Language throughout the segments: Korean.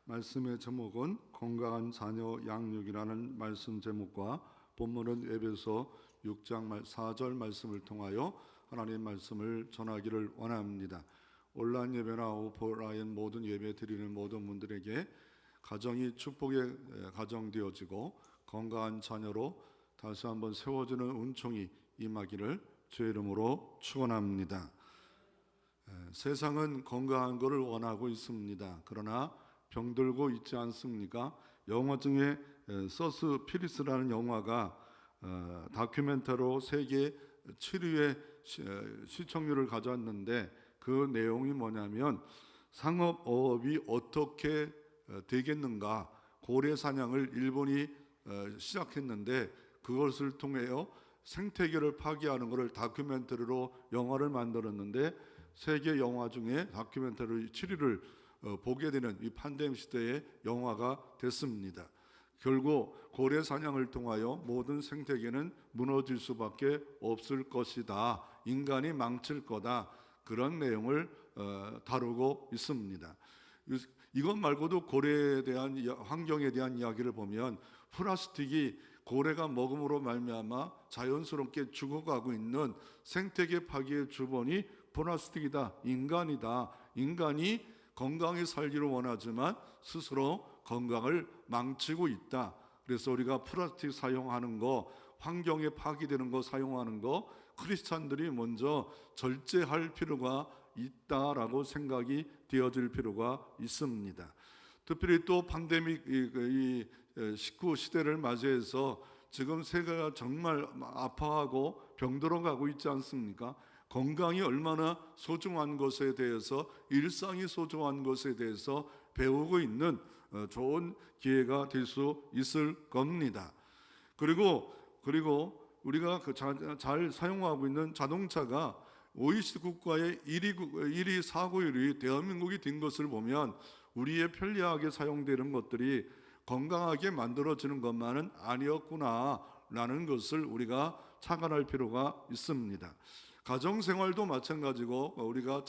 말씀의 제목은 건강한 자녀 양육이라는 말씀 제목과 본문은 에베소 6장 4절 말씀을 통하여 하나님 말씀을 전하기를 원합니다. 온라인 예배나 오프라인 모든 예배 드리는 모든 분들에게 가정이 축복의 가정 되어지고 건강한 자녀로 다시 한번 세워지는 은총이 임하기를 주의 이름으로 축원합니다. 세상은 건강한 것을 원하고 있습니다. 그러나 병들고 있지 않습니까? 영화 중에 서스 피리스라는 영화가 다큐멘터리로 세계 7위의 시청률을 가져왔는데 그 내용이 뭐냐면 상업어업이 어떻게 되겠는가, 고래 사냥을 일본이 시작했는데 그것을 통해요 생태계를 파괴하는 것을 다큐멘터리로 영화를 만들었는데 세계 영화 중에 다큐멘터리 7위를 보게 되는 이 팬데믹 시대의 영화가 됐습니다. 결국 고래 사냥을 통하여 모든 생태계는 무너질 수밖에 없을 것이다. 인간이 망칠 거다. 그런 내용을 다루고 있습니다. 이것 말고도 고래에 대한 환경에 대한 이야기를 보면 플라스틱이 고래가 먹음으로 말미암아 자연스럽게 죽어가고 있는 생태계 파괴의 주범이 플라스틱이다. 인간이다. 인간이 건강히 살기를 원하지만 스스로 건강을 망치고 있다. 그래서 우리가 플라스틱 사용하는 거, 환경에 파괴되는 거 사용하는 거 크리스찬들이 먼저 절제할 필요가 있다라고 생각이 되어질 필요가 있습니다. 특별히 또 팬데믹 이 19 시대를 맞이해서 지금 세계가 정말 아파하고 병들어가고 있지 않습니까? 건강이 얼마나 소중한 것에 대해서, 일상이 소중한 것에 대해서 배우고 있는 좋은 기회가 될 수 있을 겁니다. 그리고 우리가 잘 사용하고 있는 자동차가 OECD 국가의 1위 사고율이 대한민국이 된 것을 보면 우리의 편리하게 사용되는 것들이 건강하게 만들어지는 것만은 아니었구나라는 것을 우리가 착안할 필요가 있습니다. 가정생활도 마찬가지고 우리가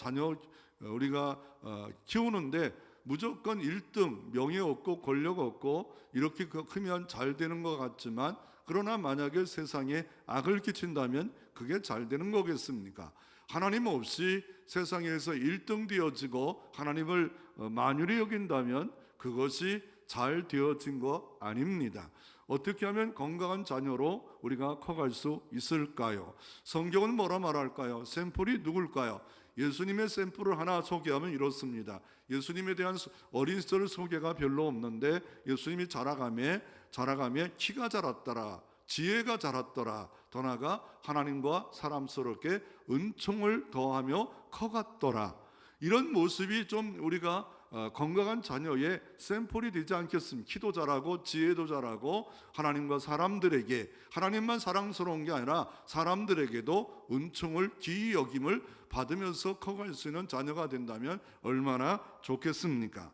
키우는데 무조건 1등, 명예 얻고 권력 얻고 이렇게 크면 잘 되는 것 같지만 그러나 만약에 세상에 악을 끼친다면 그게 잘 되는 거겠습니까? 하나님 없이 세상에서 1등 되어지고 하나님을 만유리 여긴다면 그것이 잘 되어진 거 아닙니다. 어떻게 하면 건강한 자녀로 우리가 커갈 수 있을까요? 성경은 뭐라 말할까요? 샘플이 누굴까요? 예수님의 샘플을 하나 소개하면 이렇습니다. 예수님에 대한 어린 시절 소개가 별로 없는데 예수님이 자라가며 키가 자랐더라, 지혜가 자랐더라, 더 나아가 하나님과 사람스럽게 은총을 더하며 커갔더라. 이런 모습이 좀 우리가 건강한 자녀의 샘플이 되지 않겠습니까? 키도 잘하고 지혜도 잘하고 하나님과 사람들에게, 하나님만 사랑스러운 게 아니라 사람들에게도 은총을 귀히 여김을 받으면서 커갈 수 있는 자녀가 된다면 얼마나 좋겠습니까?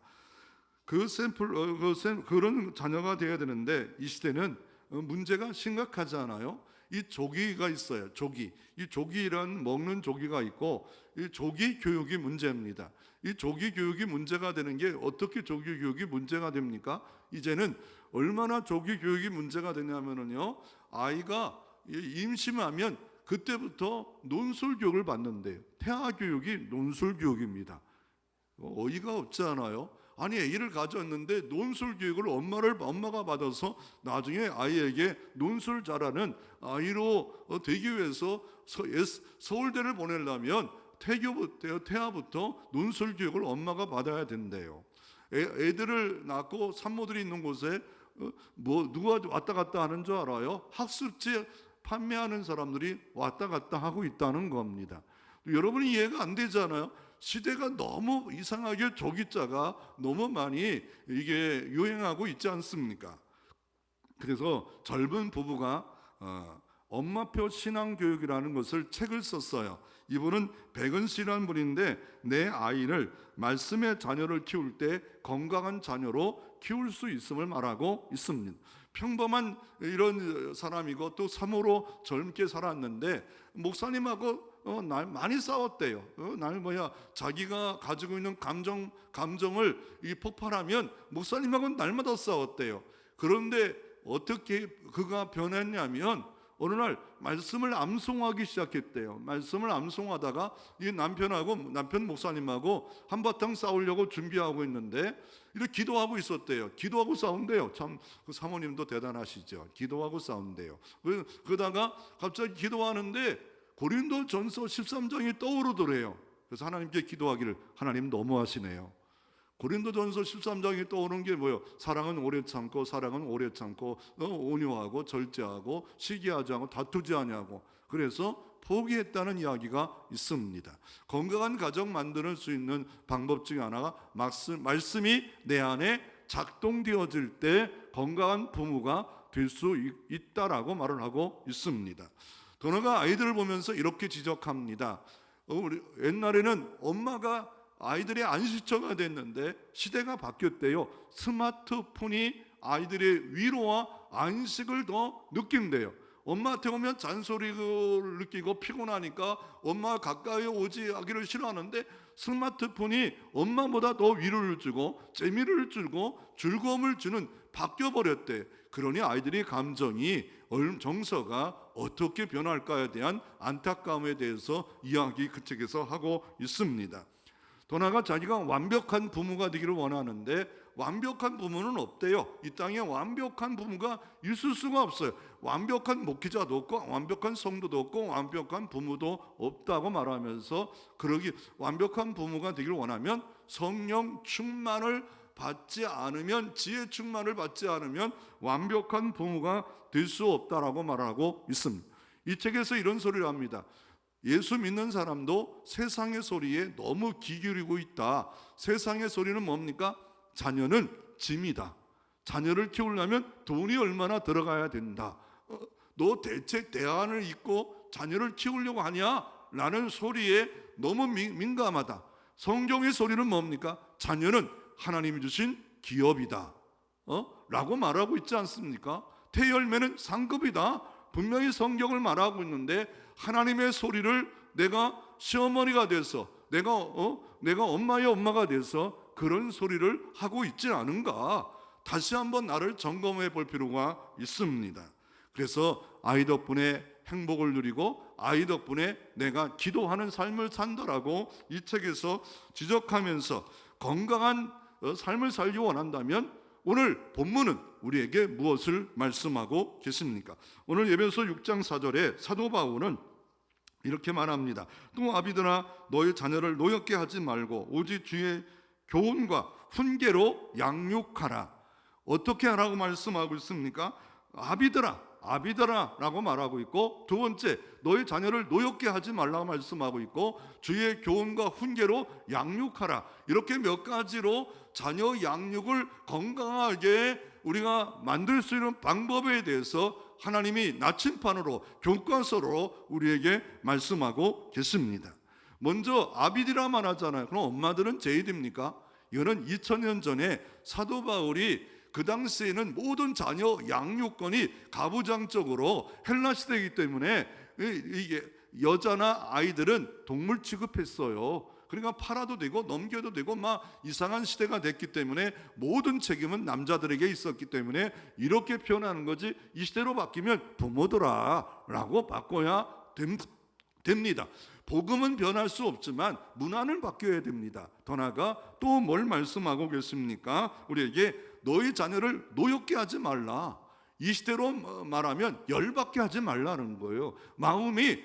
그런 자녀가 되어야 되는데 이 시대는 문제가 심각하지 않아요? 이 조기가 있어요. 이 조기란 먹는 조기가 있고 이 조기 교육이 문제입니다. 이 조기 교육이 문제가 되는 게 어떻게 조기 교육이 문제가 됩니까? 이제는 얼마나 조기 교육이 문제가 되냐면요, 아이가 임신하면 그때부터 논술 교육을 받는데요. 태아 교육이 논술 교육입니다. 어이가 없지 않아요? 아니, 아기를 가졌는데 논술 교육을 엄마가 받아서 나중에 아이에게 논술 잘하는 아이로 되기 위해서 서울대를 보내려면 태아부터 논술 교육을 엄마가 받아야 된대요. 애들을 낳고 산모들이 있는 곳에 누가 왔다 갔다 하는 줄 알아요? 학습지 판매하는 사람들이 왔다 갔다 하고 있다는 겁니다. 여러분이 이해가 안 되잖아요. 시대가 너무 이상하게 조기자가 너무 많이 이게 유행하고 있지 않습니까? 그래서 젊은 부부가 엄마표 신앙교육이라는 것을 책을 썼어요. 이분은 백은 씨라는 분인데 내 아이를 말씀의 자녀를 키울 때 건강한 자녀로 키울 수 있음을 말하고 있습니다. 평범한 이런 사람이고 또 사모로 젊게 살았는데 목사님하고 많이 싸웠대요. 자기가 가지고 있는 감정을 폭발하면 목사님하고는 날마다 싸웠대요. 그런데 어떻게 그가 변했냐면 어느 날 말씀을 암송하기 시작했대요. 말씀을 암송하다가 이 남편 목사님하고 한바탕 싸우려고 준비하고 있는데 이렇게 기도하고 있었대요. 기도하고 싸운대요. 참 그 사모님도 대단하시죠. 기도하고 싸운대요. 그러다가 갑자기 기도하는데 고린도전서 13장이 떠오르더래요. 그래서 하나님께 기도하기를, 하나님 너무하시네요. 고린도전서 13장이 떠오르는 게 뭐예요? 사랑은 오래 참고, 사랑은 오래 참고, 온유하고 절제하고 시기하지 않고 다투지 아니하고. 그래서 포기했다는 이야기가 있습니다. 건강한 가정 만들 수 있는 방법 중에 하나가 말씀이 내 안에 작동되어질 때 건강한 부모가 될 수 있다라고 말을 하고 있습니다. 도너가 아이들을 보면서 이렇게 지적합니다. 옛날에는 엄마가 아이들의 안식처가 됐는데 시대가 바뀌었대요. 스마트폰이 아이들의 위로와 안식을 더 느낀대요. 엄마한테 오면 잔소리를 느끼고 피곤하니까 엄마 가까이 오지 하기를 싫어하는데 스마트폰이 엄마보다 더 위로를 주고 재미를 주고 즐거움을 주는 바뀌어버렸대. 그러니 아이들의 감정이 정서가 어떻게 변할까에 대한 안타까움에 대해서 이야기 그 책에서 하고 있습니다. 도나가 자기가 완벽한 부모가 되기를 원하는데 완벽한 부모는 없대요. 이 땅에 완벽한 부모가 있을 수가 없어요. 완벽한 목회자도 없고 완벽한 성도도 없고 완벽한 부모도 없다고 말하면서 완벽한 부모가 되기를 원하면 성령 충만을 받지 않으면, 지혜 충만을 받지 않으면 완벽한 부모가 될 수 없다라고 말하고 있습니다. 이 책에서 이런 소리를 합니다. 예수 믿는 사람도 세상의 소리에 너무 귀 기울이고 있다. 세상의 소리는 뭡니까? 자녀는 짐이다. 자녀를 키우려면 돈이 얼마나 들어가야 된다. 너 대책 대안을 잊고 자녀를 키우려고 하냐? 라는 소리에 너무 민감하다. 성경의 소리는 뭡니까? 자녀는 하나님이 주신 기업이다. 라고 말하고 있지 않습니까? 태열매는 상급이다. 분명히 성경을 말하고 있는데 하나님의 소리를 내가 시어머니가 돼서 내가 엄마의 엄마가 돼서 그런 소리를 하고 있지 않은가? 다시 한번 나를 점검해 볼 필요가 있습니다. 그래서 아이 덕분에 행복을 누리고 아이 덕분에 내가 기도하는 삶을 산다라고 이 책에서 지적하면서 건강한 삶을 살기 원한다면 오늘 본문은 우리에게 무엇을 말씀하고 계십니까? 오늘 에베소 6장 4절에 사도 바울은 이렇게 말합니다. 또 아비들아 너희 자녀를 노엽게 하지 말고 오직 주의 교훈과 훈계로 양육하라. 어떻게 하라고 말씀하고 있습니까? 아비들아 라고 말하고 있고, 두 번째 너희 자녀를 노엽게 하지 말라고 말씀하고 있고, 주의 교훈과 훈계로 양육하라. 이렇게 몇 가지로 자녀 양육을 건강하게 우리가 만들 수 있는 방법에 대해서 하나님이 나침판으로 교과서로 우리에게 말씀하고 계십니다. 먼저 아비디라만 하잖아요. 그럼 엄마들은 제이됩니까? 이거는 2000년 전에 사도 바울이 그 당시에는 모든 자녀 양육권이 가부장적으로 헬라 시대이기 때문에 이게 여자나 아이들은 동물 취급했어요. 그러니까 팔아도 되고 넘겨도 되고 막 이상한 시대가 됐기 때문에 모든 책임은 남자들에게 있었기 때문에 이렇게 표현하는 거지, 이 시대로 바뀌면 부모더라 라고 바꿔야 됩니다. 복음은 변할 수 없지만 문화는 바뀌어야 됩니다. 더 나아가 또 뭘 말씀하고 계십니까? 우리에게 너희 자녀를 노엽게 하지 말라. 이 시대로 말하면 열받게 하지 말라는 거예요. 마음이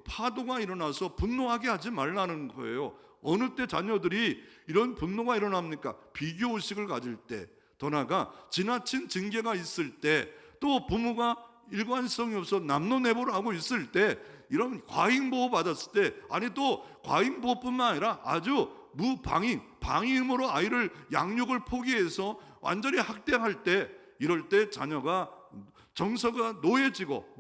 파도가 일어나서 분노하게 하지 말라는 거예요. 어느 때 자녀들이 이런 분노가 일어납니까? 비교의식을 가질 때, 더 나아가 지나친 징계가 있을 때, 또 부모가 일관성이 없어 남로내보를 하고 있을 때, 이런 과잉보호 받았을 때, 아니 또 과잉보호뿐만 아니라 아주 방임으로 아이를 양육을 포기해서 완전히 학대할 때, 이럴 때 자녀가 정서가 노예지고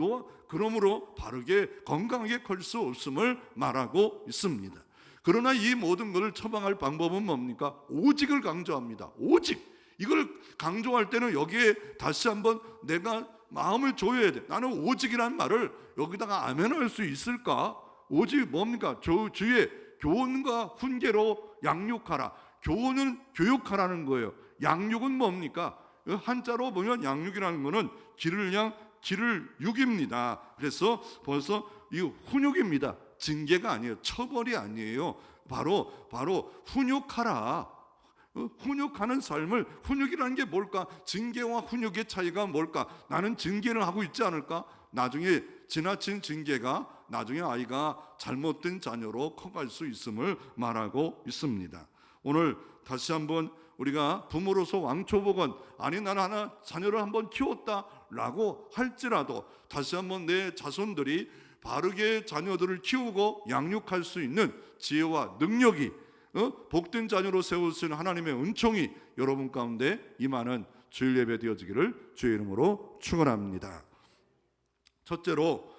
그러므로 바르게 건강하게 클 수 없음을 말하고 있습니다. 그러나 이 모든 것을 처방할 방법은 뭡니까? 오직을 강조합니다. 오직. 이걸 강조할 때는 여기에 다시 한번 내가 마음을 조여야 돼. 나는 오직이란 말을 여기다가 아멘할 수 있을까? 오직 뭡니까? 주의 교훈과 훈계로 양육하라. 교훈은 교육하라는 거예요. 양육은 뭡니까? 한자로 보면 양육이라는 거는 길을 육입니다. 그래서 벌써 이 훈육입니다. 징계가 아니에요. 처벌이 아니에요. 바로 훈육하라. 훈육하는 삶을, 훈육이라는 게 뭘까? 징계와 훈육의 차이가 뭘까? 나는 징계를 하고 있지 않을까? 나중에 지나친 징계가 나중에 아이가 잘못된 자녀로 커갈 수 있음을 말하고 있습니다. 오늘 다시 한번 우리가 부모로서 왕초보건, 아니 나는 하나 자녀를 한번 키웠다라고 할지라도 다시 한번 내 자손들이 바르게 자녀들을 키우고 양육할 수 있는 지혜와 능력이, 복된 자녀로 세울 수 있는 하나님의 은총이 여러분 가운데 임하는 주일 예배 되어지기를 주의 이름으로 축원합니다. 첫째로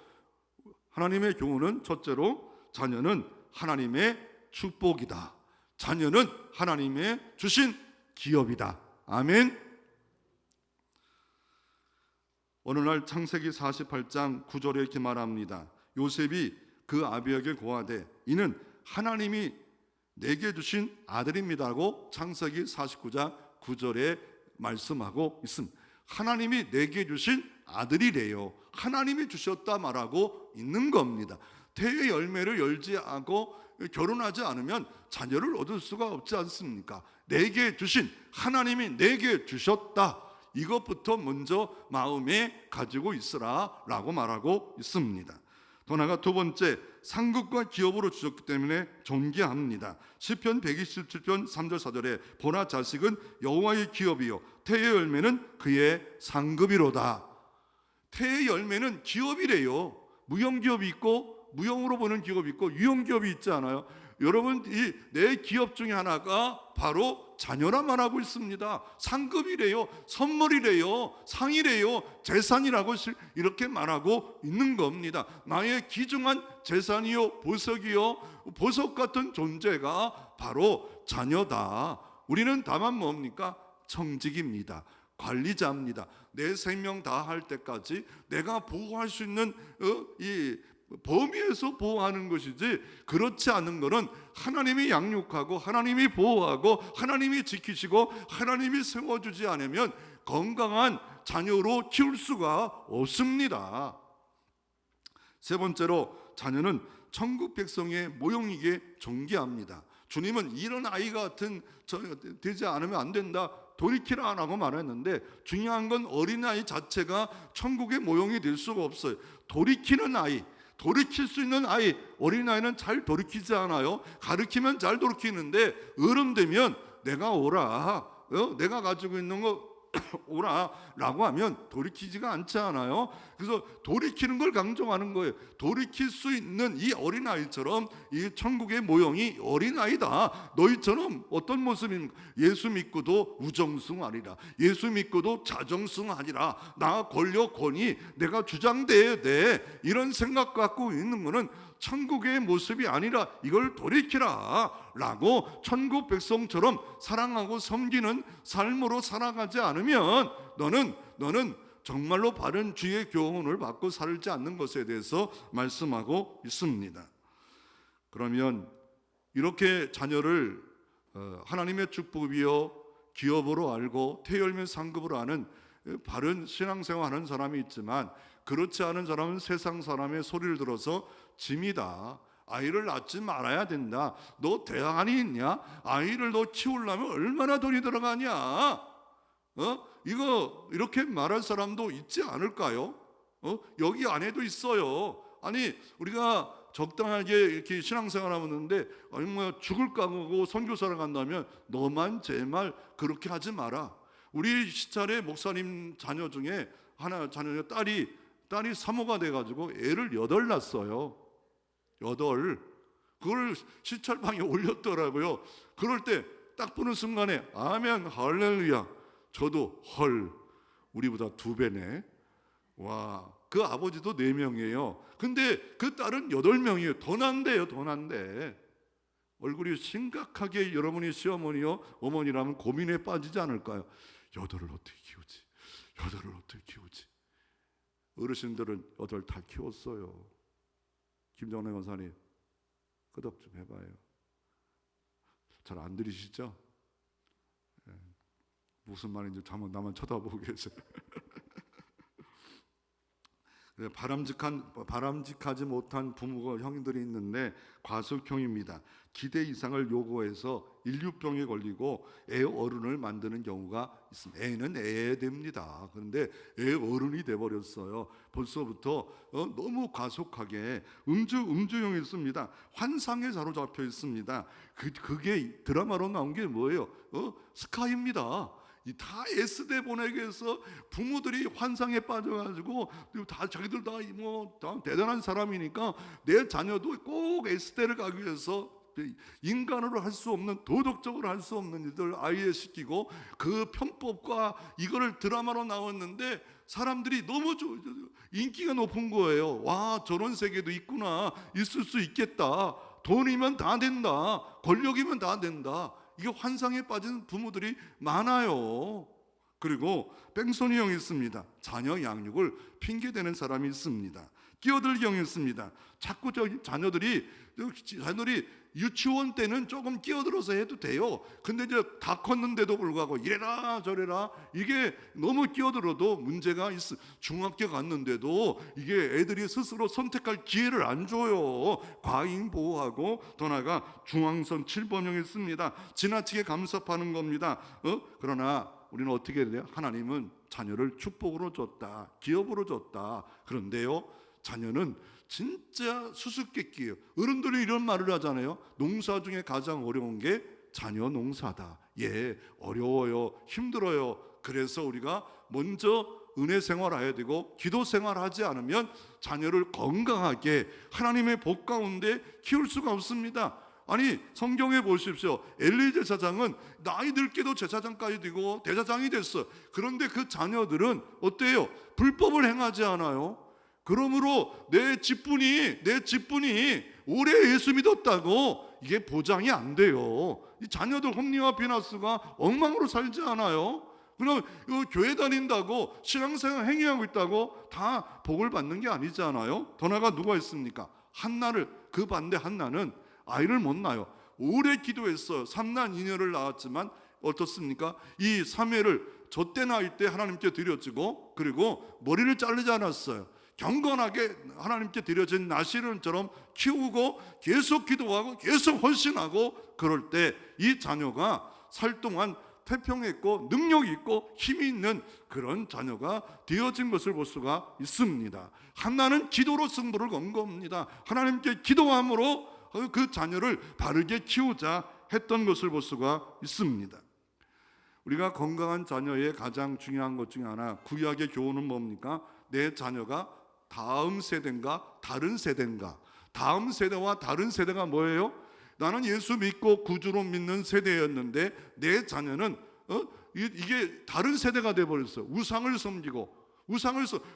하나님의 교훈은, 첫째로 자녀는 하나님의 축복이다. 자녀는 하나님의 주신 기업이다. 아멘. 어느 날 창세기 48장 9절에 이렇게 말합니다. 요셉이 그 아비에게 고하되 이는 하나님이 내게 주신 아들입니다라고 창세기 49장 9절에 말씀하고 있습니다. 하나님이 내게 주신 아들이래요. 하나님이 주셨다 말하고 있는 겁니다. 태의 열매를 열지 않고 결혼하지 않으면 자녀를 얻을 수가 없지 않습니까? 내게 주신, 하나님이 내게 주셨다, 이것부터 먼저 마음에 가지고 있으라 라고 말하고 있습니다. 더 나아가 두 번째, 상급과 기업으로 주셨기 때문에 존귀합니다. 시편 127편 3절 4절에 보라 자식은 여호와의 기업이요 태의 열매는 그의 상급이로다. 태의 열매는 기업이래요. 무형기업이 있고 무형으로 보는 기업이 있고 유형기업이 있지 않아요? 여러분, 이 내 기업 중에 하나가 바로 자녀라 말하고 있습니다. 상급이래요, 선물이래요, 상이래요, 재산이라고 이렇게 말하고 있는 겁니다. 나의 귀중한 재산이요, 보석이요, 보석 같은 존재가 바로 자녀다. 우리는 다만 뭡니까? 청직입니다. 관리자입니다. 내 생명 다할 때까지 내가 보호할 수 있는 이 범위에서 보호하는 것이지, 그렇지 않은 것은 하나님이 양육하고 하나님이 보호하고 하나님이 지키시고 하나님이 세워주지 않으면 건강한 자녀로 키울 수가 없습니다. 세 번째로, 자녀는 천국 백성의 모형이기에 존귀합니다. 주님은 이런 아이 같은 되지 않으면 안 된다, 돌이키라 안 하고 말했는데, 중요한 건 어린아이 자체가 천국의 모형이 될 수가 없어요. 돌이키는 아이, 돌이킬 수 있는 아이, 어린아이는 잘 돌이키지 않아요. 가르치면 잘 돌이키는데 어른 되면 내가 오라, 내가 가지고 있는 거 오라 라고 하면 돌이키지가 않지 않아요. 그래서 돌이키는 걸 강조하는 거예요. 돌이킬 수 있는 이 어린아이처럼 이 천국의 모형이 어린아이다. 너희처럼 어떤 모습입니까? 예수 믿고도 우정숭하리라, 예수 믿고도 자정숭하리라, 나 권력 권위 내가 주장돼야 돼, 이런 생각 갖고 있는 거는 천국의 모습이 아니라 이걸 돌이키라 라고, 천국 백성처럼 사랑하고 섬기는 삶으로 살아가지 않으면 너는 정말로 바른 주의 교훈을 받고 살지 않는 것에 대해서 말씀하고 있습니다. 그러면 이렇게 자녀를 하나님의 축복이요 기업으로 알고 태열면 상급으로 아는 바른 신앙생활 하는 사람이 있지만, 그렇지 않은 사람은 세상 사람의 소리를 들어서 짐이다, 아이를 낳지 말아야 된다, 너 대안이 있냐, 아이를 너 키우려면 얼마나 돈이 들어가냐, 이거 이렇게 말할 사람도 있지 않을까요? 여기 안에도 있어요. 아니, 우리가 적당하게 이렇게 신앙생활 하는데 얼마나 죽을까 하고 선교사를 간다면 너만 제발 그렇게 하지 마라. 우리 시찰의 목사님 자녀 중에 하나 자녀 딸이 사모가 돼가지고 애를 8 낳았어요. 8. 그걸 시찰방에 올렸더라고요. 그럴 때 딱 보는 순간에 아멘 할렐루야, 저도 헐, 우리보다 2배네. 와, 그 아버지도 4명이에요. 근데 그 딸은 8명이에요. 더 난대요, 더 난대. 얼굴이 심각하게 여러분이 시어머니요 어머니라면 고민에 빠지지 않을까요? 8을 어떻게 키우지? 8을 어떻게 키우지? 어르신들은 8 다 키웠어요. 김정래 권사님 끄덕 좀 해봐요. 잘 안 들리시죠? 무슨 말인지 한번 나만 쳐다보고 계세요. 바람직하지 못한 부모가 형들이 있는데 과속형입니다. 기대 이상을 요구해서 인류병에 걸리고 애 어른을 만드는 경우가 있습니다. 애는 애 됩니다. 그런데 애 어른이 돼버렸어요. 벌써부터 너무 과속하게 음주형이 있습니다. 환상에 사로잡혀 있습니다. 그게 드라마로 나온 게 뭐예요? 스카이입니다. 다 S대 보내기 위해서 부모들이 환상에 빠져가지고 다 자기들 다 대단한 사람이니까 내 자녀도 꼭 S대를 가기 위해서 인간으로 할 수 없는, 도덕적으로 할 수 없는 일들 아이에 시키고 그 편법과 이거를 드라마로 나왔는데 사람들이 너무 인기가 높은 거예요. 와, 저런 세계도 있구나, 있을 수 있겠다, 돈이면 다 된다, 권력이면 다 된다. 이게 환상에 빠진 부모들이 많아요. 그리고 뺑소니 형이 있습니다. 자녀 양육을 핑계대는 사람이 있습니다. 끼어들기 형이 있습니다. 자꾸 자녀들이 유치원 때는 조금 끼어들어서 해도 돼요. 근데 이제 다 컸는데도 불구하고 이래라 저래라, 이게 너무 끼어들어도 문제가 있어. 중학교 갔는데도 이게 애들이 스스로 선택할 기회를 안 줘요. 과잉 보호하고, 더 나아가 중앙선 7번형이 있습니다. 지나치게 감싸파는 겁니다. 그러나 우리는 어떻게 해야 돼요? 하나님은 자녀를 축복으로 줬다, 기업으로 줬다. 그런데요, 자녀는 진짜 수수께끼예요. 어른들이 이런 말을 하잖아요. 농사 중에 가장 어려운 게 자녀 농사다. 예, 어려워요, 힘들어요. 그래서 우리가 먼저 은혜 생활해야 되고, 기도 생활하지 않으면 자녀를 건강하게 하나님의 복 가운데 키울 수가 없습니다. 아니, 성경에 보십시오. 엘리 제사장은 나이 들게도 제사장까지 되고 대제사장이 됐어. 그런데 그 자녀들은 어때요? 불법을 행하지 않아요. 그러므로 내 집분이 오래 예수 믿었다고 이게 보장이 안 돼요. 이 자녀들 홈리와 비나스가 엉망으로 살지 않아요. 그럼 교회 다닌다고, 신앙생활 행위하고 있다고 다 복을 받는 게 아니잖아요. 더 나아가 누가 있습니까? 한나를, 그 반대 한나는 아이를 못 낳아요. 오래 기도했어요. 3난 2녀를 낳았지만 어떻습니까? 이 3회를 젖대 나이 때 하나님께 드려지고, 그리고 머리를 자르지 않았어요. 경건하게 하나님께 드려진 나시른처럼 키우고 계속 기도하고 계속 헌신하고, 그럴 때 이 자녀가 살 동안 태평했고 능력이 있고 힘이 있는 그런 자녀가 되어진 것을 볼 수가 있습니다. 한나는 기도로 승부를 건 겁니다. 하나님께 기도함으로 그 자녀를 바르게 키우자 했던 것을 볼 수가 있습니다. 우리가 건강한 자녀의 가장 중요한 것 중에 하나, 구약의 교훈은 뭡니까? 내 자녀가 다음 세대인가 다른 세대인가? 다음 세대와 다른 세대가 뭐예요? 나는 예수 믿고 구주로 믿는 세대였는데 내 자녀는 이게 다른 세대가 돼버렸어요. 우상을 섬기고,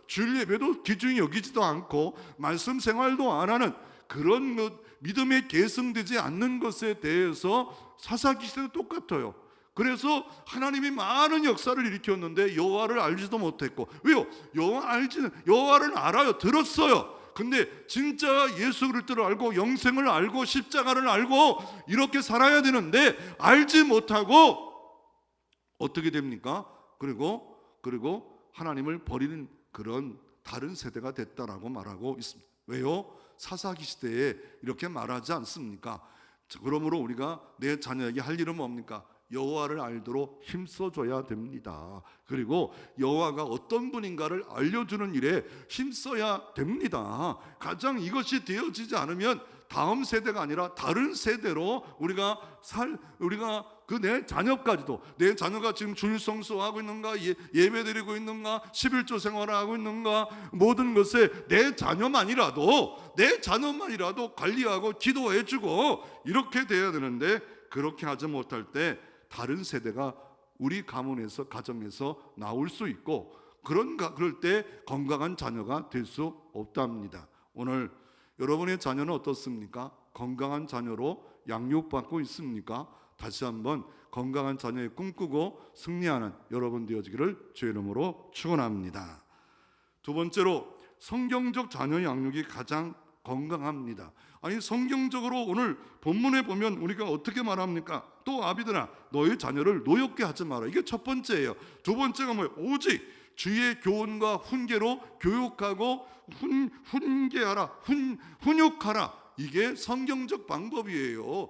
주일 예배도 귀중히 여기지도 않고 말씀 생활도 안 하는 그런 믿음에 계승되지 않는 것에 대해서 사사기 시대도 똑같아요. 그래서 하나님이 많은 역사를 일으켰는데 여호와를 알지도 못했고, 왜요? 여호와를 알아요, 들었어요. 근데 진짜 예수 그리스도를 알고 영생을 알고 십자가를 알고 이렇게 살아야 되는데 알지 못하고 어떻게 됩니까? 그리고 하나님을 버리는 그런 다른 세대가 됐다라고 말하고 있습니다. 왜요? 사사기 시대에 이렇게 말하지 않습니까? 그러므로 우리가 내 자녀에게 할 일은 뭡니까? 여호와를 알도록 힘써줘야 됩니다. 그리고 여호와가 어떤 분인가를 알려주는 일에 힘써야 됩니다. 가장 이것이 되어지지 않으면 다음 세대가 아니라 다른 세대로 우리가 내 자녀까지도, 내 자녀가 지금 주일 성수하고 있는가, 예배 드리고 있는가, 11조 생활을 하고 있는가, 모든 것에 내 자녀만이라도 관리하고 기도해주고 이렇게 돼야 되는데, 그렇게 하지 못할 때 다른 세대가 우리 가문에서, 가정에서 나올 수 있고, 그럴 때 건강한 자녀가 될 수 없답니다. 오늘 여러분의 자녀는 어떻습니까? 건강한 자녀로 양육받고 있습니까? 다시 한번 건강한 자녀의 꿈꾸고 승리하는 여러분 되어지기를 주의 이름으로 축원합니다. 두 번째로, 성경적 자녀 양육이 가장 건강합니다. 아니 성경적으로 오늘 본문에 보면 우리가 어떻게 말합니까? 또 아비들아 너희 자녀를 노엽게 하지 마라. 이게 첫 번째예요. 두 번째가 뭐예요? 오직 주의 교훈과 훈계로 교육하고 훈계하라, 훈육하라. 이게 성경적 방법이에요.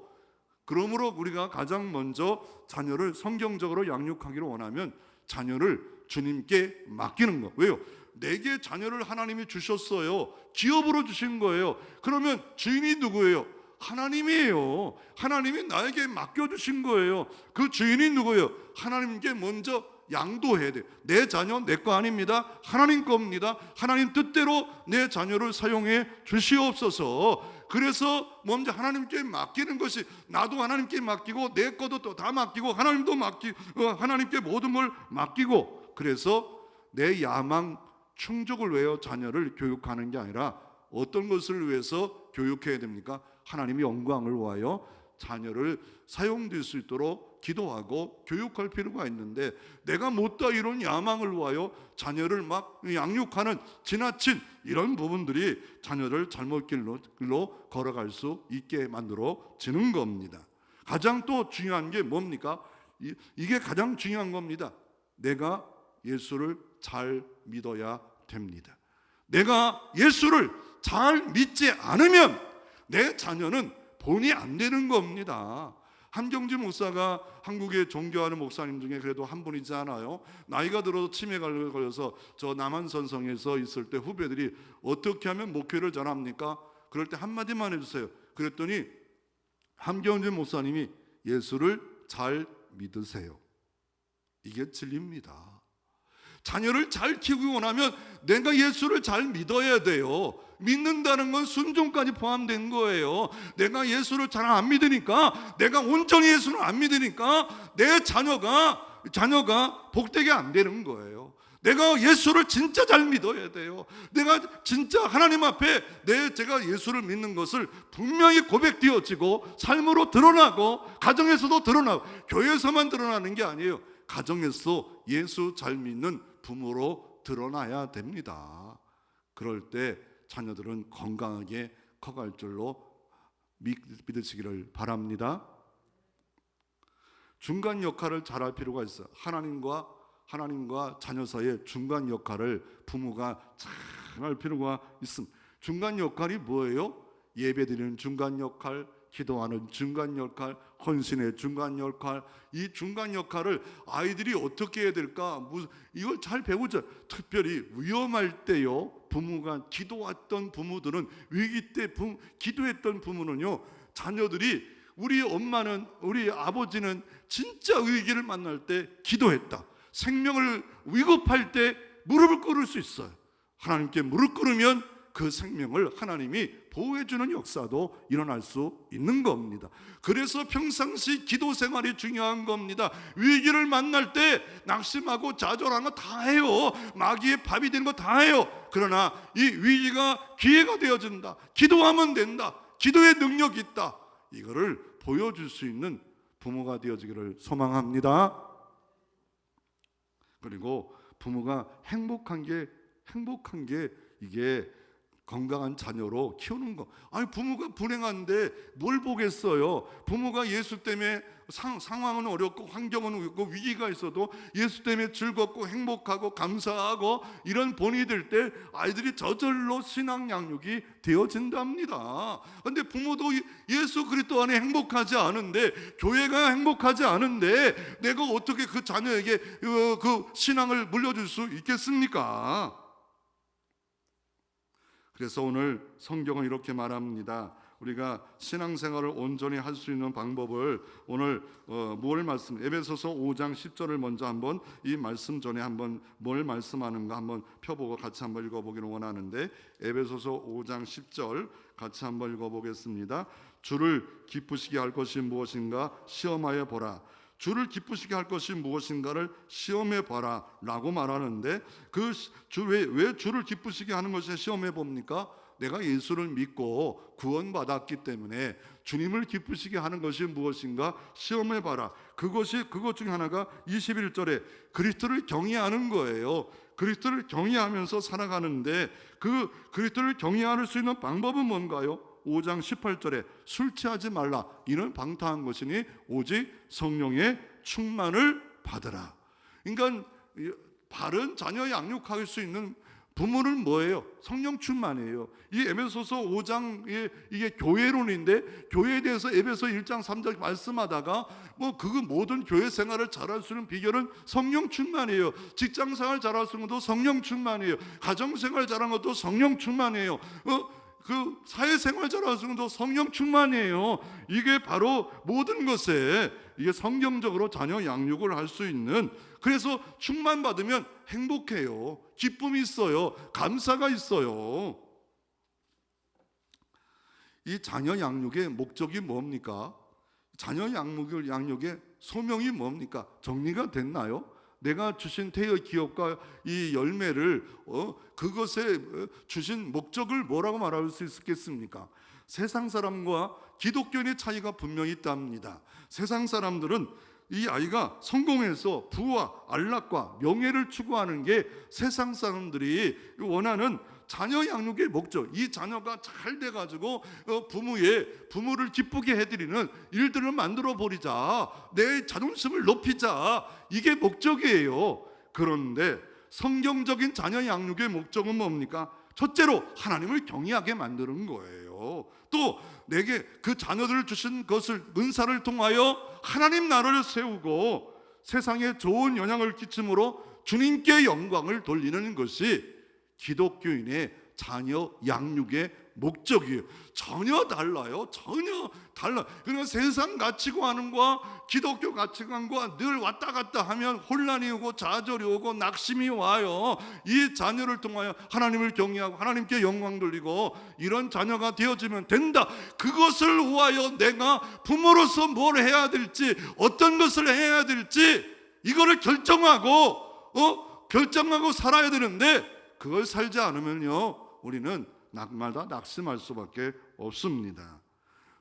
그러므로 우리가 가장 먼저 자녀를 성경적으로 양육하기를 원하면 자녀를 주님께 맡기는 거. 왜요? 내게 자녀를 하나님이 주셨어요. 기업으로 주신 거예요. 그러면 주인이 누구예요? 하나님이에요. 하나님이 나에게 맡겨주신 거예요. 그 주인이 누구예요? 하나님께 먼저 양도해야 돼요. 내 자녀 내 거 아닙니다. 하나님 겁니다. 하나님 뜻대로 내 자녀를 사용해 주시옵소서. 그래서 먼저 하나님께 맡기는 것이, 나도 하나님께 맡기고 내 것도 또 다 맡기고 하나님도 하나님께 모든 걸 맡기고, 그래서 내 야망 충족을 위하여 자녀를 교육하는 게 아니라 어떤 것을 위해서 교육해야 됩니까? 하나님의 영광을 위하여 자녀를 사용될 수 있도록 기도하고 교육할 필요가 있는데, 내가 못다 이런 야망을 위하여 자녀를 막 양육하는 지나친 이런 부분들이 자녀를 잘못 길로 걸어갈 수 있게 만들어지는 겁니다. 가장 또 중요한 게 뭡니까? 이게 가장 중요한 겁니다. 내가 예수를 잘 믿어야 됩니다. 내가 예수를 잘 믿지 않으면 내 자녀는 본이 안 되는 겁니다. 함경지 목사가 한국에 종교하는 목사님 중에 그래도 한 분이지 않아요? 나이가 들어서 치매가 걸려서 저 남한선성에서 있을 때 후배들이 어떻게 하면 목회를 잘합니까? 그럴 때 한마디만 해주세요. 그랬더니 함경지 목사님이 예수를 잘 믿으세요. 이게 진리입니다. 자녀를 잘 키우기 원하면 내가 예수를 잘 믿어야 돼요. 믿는다는 건 순종까지 포함된 거예요. 내가 예수를 잘 안 믿으니까, 내가 온전히 예수를 안 믿으니까 내 자녀가 복되게 안 되는 거예요. 내가 예수를 진짜 잘 믿어야 돼요. 내가 진짜 하나님 앞에 제가 예수를 믿는 것을 분명히 고백되어지고 삶으로 드러나고 가정에서도 드러나고, 교회에서만 드러나는 게 아니에요. 가정에서 예수 잘 믿는 부모로 드러나야 됩니다. 그럴 때 자녀들은 건강하게 커갈 줄로 믿으시기를 바랍니다. 중간 역할을 잘할 필요가 있어요. 하나님과 자녀 사이의 중간 역할을 부모가 잘 할 필요가 있습니다. 중간 역할이 뭐예요? 예배드리는 중간 역할, 기도하는 중간 역할, 헌신의 중간 역할. 이 중간 역할을 아이들이 어떻게 해야 될까? 이걸 잘 배우죠. 특별히 위험할 때요, 부모가 기도했던 부모들은, 위기 때 기도했던 부모는요, 자녀들이, 우리 엄마는, 우리 아버지는 진짜 위기를 만날 때 기도했다. 생명을 위급할 때 무릎을 꿇을 수 있어요. 하나님께 무릎 꿇으면 그 생명을 하나님이 보호해주는 역사도 일어날 수 있는 겁니다. 그래서 평상시 기도 생활이 중요한 겁니다. 위기를 만날 때 낙심하고 좌절하는 거 다 해요. 마귀의 밥이 되는 거 다 해요. 그러나 이 위기가 기회가 되어진다. 기도하면 된다. 기도의 능력이 있다. 이거를 보여줄 수 있는 부모가 되어지기를 소망합니다. 그리고 부모가 행복한 게 이게 건강한 자녀로 키우는 거. 아니, 부모가 불행한데 뭘 보겠어요? 부모가 예수 때문에 상황은 어렵고 환경은 어렵고 위기가 있어도 예수 때문에 즐겁고 행복하고 감사하고 이런 본이 될 때 아이들이 저절로 신앙 양육이 되어진답니다. 그런데 부모도 예수 그리스도 안에 행복하지 않은데, 교회가 행복하지 않은데 내가 어떻게 그 자녀에게 그 신앙을 물려줄 수 있겠습니까? 그래서 오늘 성경은 이렇게 말합니다. 우리가 신앙생활을 온전히 할 수 있는 방법을 오늘 뭘 말씀, 에베소서 5장 10절을 먼저 한번, 이 말씀 전에 한번 뭘 말씀하는가 한번 펴보고 같이 한번 읽어보기를 원하는데, 에베소서 5장 10절 같이 한번 읽어보겠습니다. 주를 기쁘시게 할 것이 무엇인가 시험하여 보라. 주를 기쁘시게 할 것이 무엇인가를 시험해 봐라 라고 말하는데, 왜 주를 기쁘시게 하는 것을 시험해 봅니까? 내가 예수를 믿고 구원받았기 때문에 주님을 기쁘시게 하는 것이 무엇인가 시험해 봐라. 그것 중에 하나가 21절에 그리스도를 경외하는 거예요. 그리스도를 경외하면서 살아가는데, 그 그리스도를 경외할 수 있는 방법은 뭔가요? 5장 18절에 술 취하지 말라. 이는 방탕한 것이니 오직 성령의 충만을 받으라. 그러니까 바른 자녀 양육할 수 있는 부모는 뭐예요? 성령 충만이에요. 이 에베소서 5장에 이게 교회론인데, 교회에 대해서 에베소 1장 3절 말씀하다가 그거 모든 교회 생활을 잘할 수 있는 비결은 성령 충만이에요. 직장 생활 잘할 수 있는 것도 성령 충만이에요. 가정 생활 잘하는 것도 성령 충만이에요. 그 사회 생활 잘할 수 있는 것도 성령 충만이에요. 이게 바로 모든 것에 이게 성경적으로 자녀 양육을 할 수 있는, 그래서 충만 받으면 행복해요. 기쁨이 있어요. 감사가 있어요. 이 자녀 양육의 목적이 뭡니까? 자녀 양육의 소명이 뭡니까? 정리가 됐나요? 내가 주신 태의 기업과 이 열매를 그것에 주신 목적을 뭐라고 말할 수 있겠습니까? 세상 사람과 기독교인의 차이가 분명히 있답니다. 세상 사람들은 이 아이가 성공해서 부와 안락과 명예를 추구하는 게 세상 사람들이 원하는 자녀 양육의 목적. 이 자녀가 잘 돼가지고 부모를 기쁘게 해드리는 일들을 만들어 버리자, 내 자존심을 높이자, 이게 목적이에요. 그런데 성경적인 자녀 양육의 목적은 뭡니까? 첫째로 하나님을 경외하게 만드는 거예요. 또 내게 그 자녀들을 주신 것을, 은사를 통하여 하나님 나라를 세우고 세상에 좋은 영향을 끼침으로 주님께 영광을 돌리는 것이 기독교인의 자녀 양육의 목적이에요. 전혀 달라요. 전혀 달라. 그러니까 세상 가치관과 기독교 가치관과 늘 왔다 갔다 하면 혼란이 오고 좌절이 오고 낙심이 와요. 이 자녀를 통하여 하나님을 경외하고 하나님께 영광 돌리고 이런 자녀가 되어지면 된다. 그것을 위하여 내가 부모로서 뭘 해야 될지, 어떤 것을 해야 될지 이거를 결정하고 살아야 되는데, 그걸 살지 않으면요, 우리는 날마다 낙심할 수밖에 없습니다.